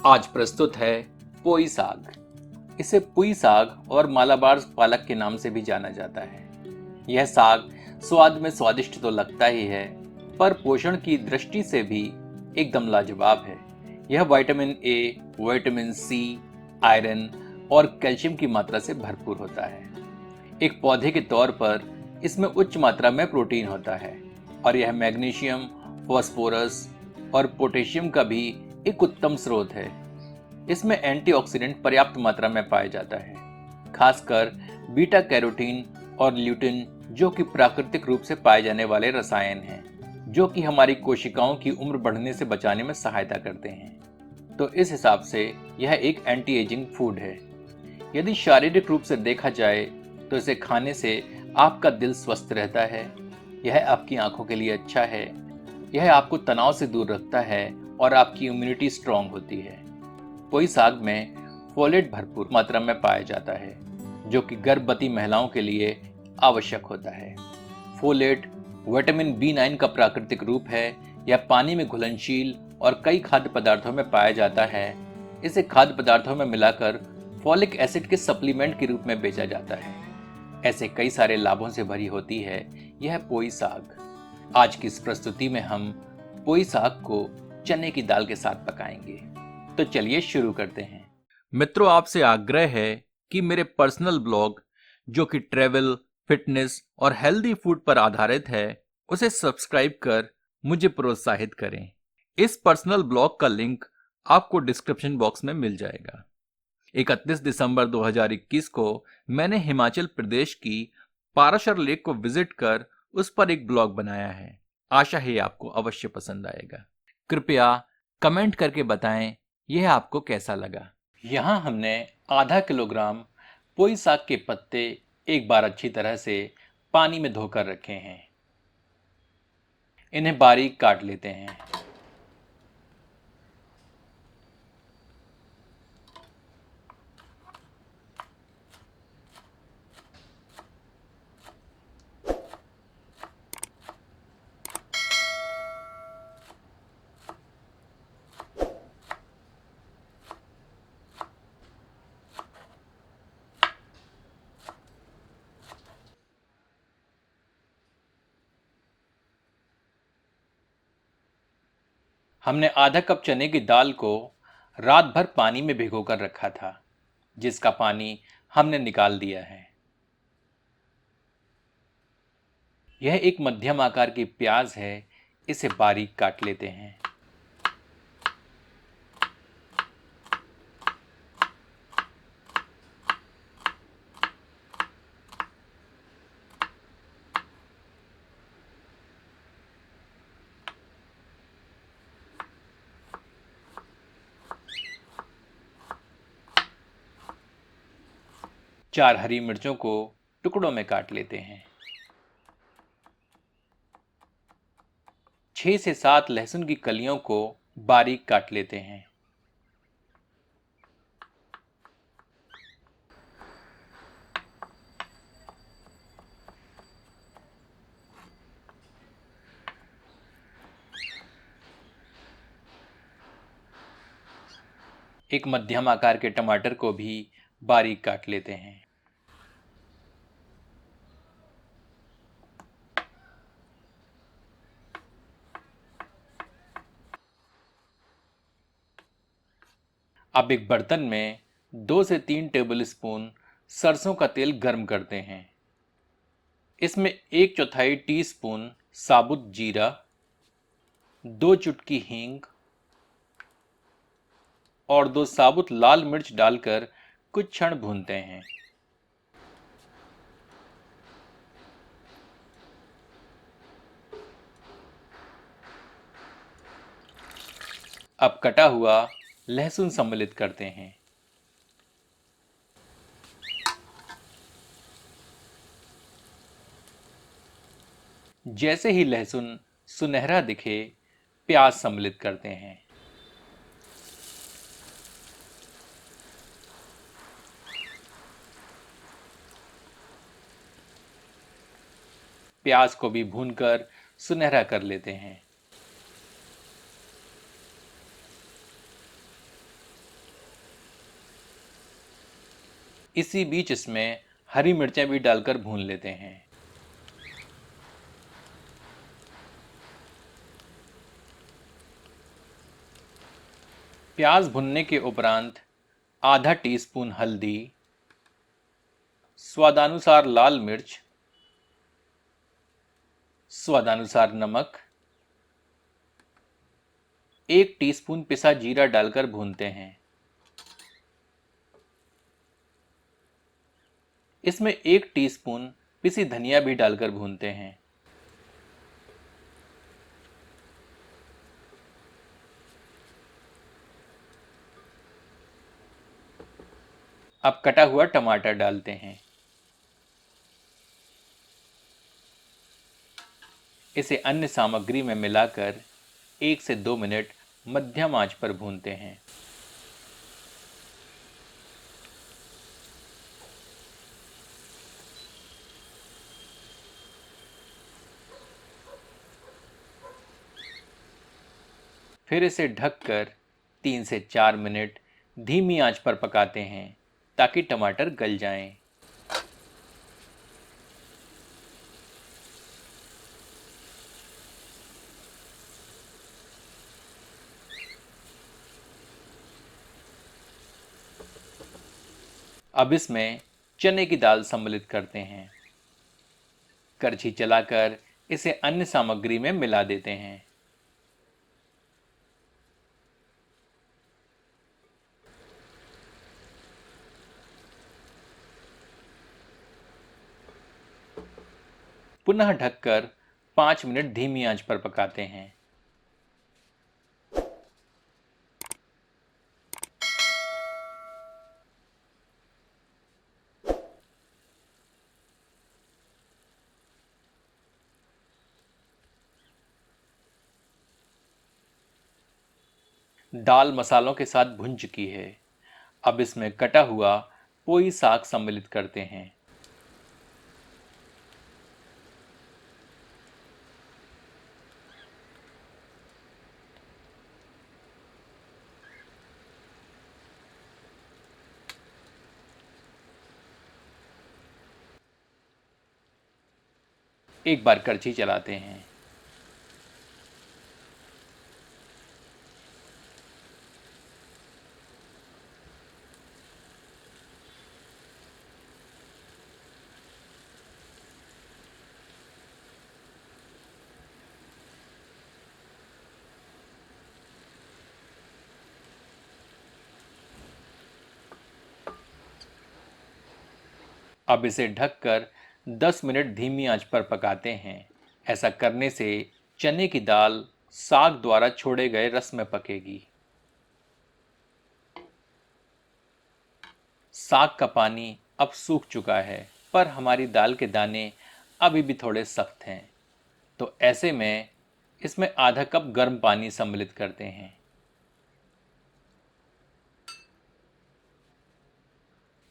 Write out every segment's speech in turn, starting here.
आज प्रस्तुत है पोई साग। इसे पुई साग और मालाबार पालक के नाम से भी जाना जाता है। यह साग स्वाद में स्वादिष्ट तो लगता ही है, पर पोषण की दृष्टि से भी एकदम लाजवाब है। यह vitamin A, vitamin C, iron और कैल्शियम की मात्रा से भरपूर होता है। एक पौधे के तौर पर इसमें उच्च मात्रा में प्रोटीन होता है और यह मैग्नीशियम, फास्फोरस और पोटेशियम का भी एक उत्तम स्रोत है। इसमें एंटीऑक्सीडेंट पर्याप्त मात्रा में पाया जाता है, खासकर बीटा कैरोटीन और ल्यूटिन, जो कि प्राकृतिक रूप से पाए जाने वाले रसायन हैं, जो कि हमारी कोशिकाओं की उम्र बढ़ने से बचाने में सहायता करते हैं। तो इस हिसाब से यह एक एंटी एजिंग फूड है। यदि शारीरिक रूप से देखा जाए तो इसे खाने से आपका दिल स्वस्थ रहता है, यह आपकी आंखों के लिए अच्छा है, यह आपको तनाव से दूर रखता है और आपकी इम्यूनिटी स्ट्रांग होती है। पोई साग में फोलेट भरपूर मात्रा में पाया जाता है, जो कि गर्भवती महिलाओं के लिए आवश्यक होता है। फोलेट विटामिन B9 का प्राकृतिक रूप है। यह पानी में घुलनशील और कई खाद्य पदार्थों में पाया जाता है। इसे खाद्य पदार्थों में मिलाकर फॉलिक एसिड के सप्लीमेंट के रूप में बेचा जाता है। ऐसे कई सारे लाभों से भरी होती है यह पोई साग। आज की इस प्रस्तुति में हम पोई साग को चने की दाल के साथ पकाएंगे। तो चलिए शुरू करते हैं। मित्रों, आपसे आग्रह है कि मेरे पर्सनल ब्लॉग, जो कि ट्रैवल, फिटनेस और हेल्दी फूड पर आधारित है, उसे सब्सक्राइब कर मुझे प्रोत्साहित करें। इस पर्सनल ब्लॉग का लिंक आपको डिस्क्रिप्शन बॉक्स में मिल जाएगा। 31 दिसंबर 2021 को मैंने हिमाचल प्रदेश की पाराशर लेक को विजिट कर उस पर एक ब्लॉग बनाया है। आशा है आपको अवश्य पसंद आएगा। कृपया कमेंट करके बताएं यह आपको कैसा लगा। यहाँ हमने आधा किलोग्राम पोई साग के पत्ते एक बार अच्छी तरह से पानी में धोकर रखे हैं। इन्हें बारीक काट लेते हैं। हमने आधा कप चने की दाल को रात भर पानी में भिगोकर रखा था, जिसका पानी हमने निकाल दिया है। यह एक मध्यम आकार की प्याज है। इसे बारीक काट लेते हैं। चार हरी मिर्चों को टुकड़ों में काट लेते हैं। 6 से 7 लहसुन की कलियों को बारीक काट लेते हैं। एक मध्यम आकार के टमाटर को भी बारीक काट लेते हैं। अब एक बर्तन में 2 से 3 टेबलस्पून सरसों का तेल गर्म करते हैं। इसमें 1/4 टीस्पून साबुत जीरा, 2 चुटकी हींग और 2 साबुत लाल मिर्च डालकर कुछ क्षण भूनते हैं। अब कटा हुआ लहसुन सम्मिलित करते हैं। जैसे ही लहसुन सुनहरा दिखे, प्याज सम्मिलित करते हैं। प्याज को भी भूनकर सुनहरा कर लेते हैं। इसी बीच इसमें हरी मिर्चें भी डालकर भून लेते हैं। प्याज भुनने के उपरांत आधा टीस्पून हल्दी, स्वादानुसार लाल मिर्च, स्वादानुसार नमक, 1 टीस्पून पिसा जीरा डालकर भूनते हैं। इसमें 1 टीस्पून पिसी धनिया भी डालकर भूनते हैं। अब कटा हुआ टमाटर डालते हैं। इसे अन्य सामग्री में मिलाकर 1 से 2 मिनट मध्यम आंच पर भूनते हैं। फिर इसे ढककर 3 से 4 मिनट धीमी आंच पर पकाते हैं ताकि टमाटर गल जाएं। अब इसमें चने की दाल सम्मिलित करते हैं। करछी चलाकर इसे अन्य सामग्री में मिला देते हैं। पुनः ढककर 5 मिनट धीमी आंच पर पकाते हैं। दाल मसालों के साथ भुन चुकी है। अब इसमें कटा हुआ पोई साग सम्मिलित करते हैं। एक बार करछी चलाते हैं। अब इसे ढककर 10 मिनट धीमी आंच पर पकाते हैं। ऐसा करने से चने की दाल साग द्वारा छोड़े गए रस में पकेगी। साग का पानी अब सूख चुका है, पर हमारी दाल के दाने अभी भी थोड़े सख्त हैं। तो ऐसे में इसमें आधा कप गर्म पानी सम्मिलित करते हैं।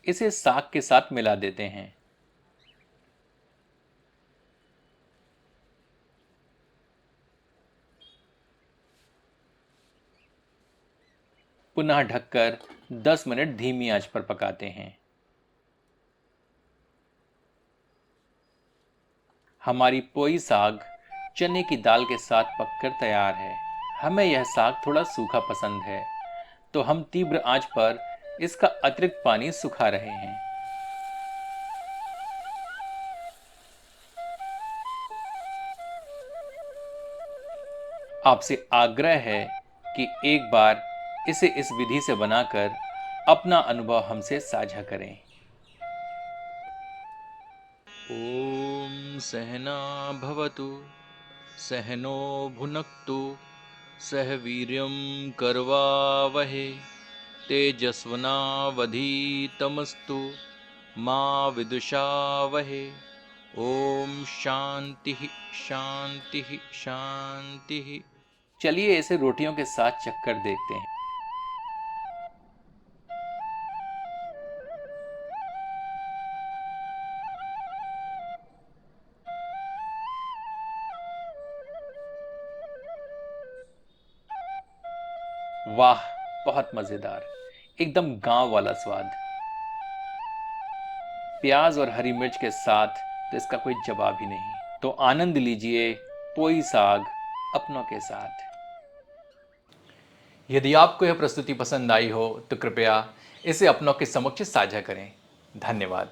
इसे साग के साथ मिला देते हैं। पुनः ढककर 10 मिनट धीमी आंच पर पकाते हैं। हमारी पोई साग चने की दाल के साथ पककर तैयार है। हमें यह साग थोड़ा सूखा पसंद है, तो हम तीव्र आंच पर इसका अतिरिक्त पानी सुखा रहे हैं। आपसे आग्रह है कि एक बार इसे इस विधि से बनाकर अपना अनुभव हमसे साझा करें। ओम सहना भवतु, सहनो भुनक्तु, सह वीर्यं करवावहे, तेजस्वनावधीतमस्तु मा विदुषावहे। ओम शांति शांति शांति। चलिए इसे रोटियों के साथ चखकर देखते हैं। वाह, बहुत मजेदार, एकदम गांव वाला स्वाद। प्याज और हरी मिर्च के साथ तो इसका कोई जवाब ही नहीं। तो आनंद लीजिए पोई साग अपनों के साथ। यदि आपको यह प्रस्तुति पसंद आई हो तो कृपया इसे अपनों के समक्ष साझा करें। धन्यवाद।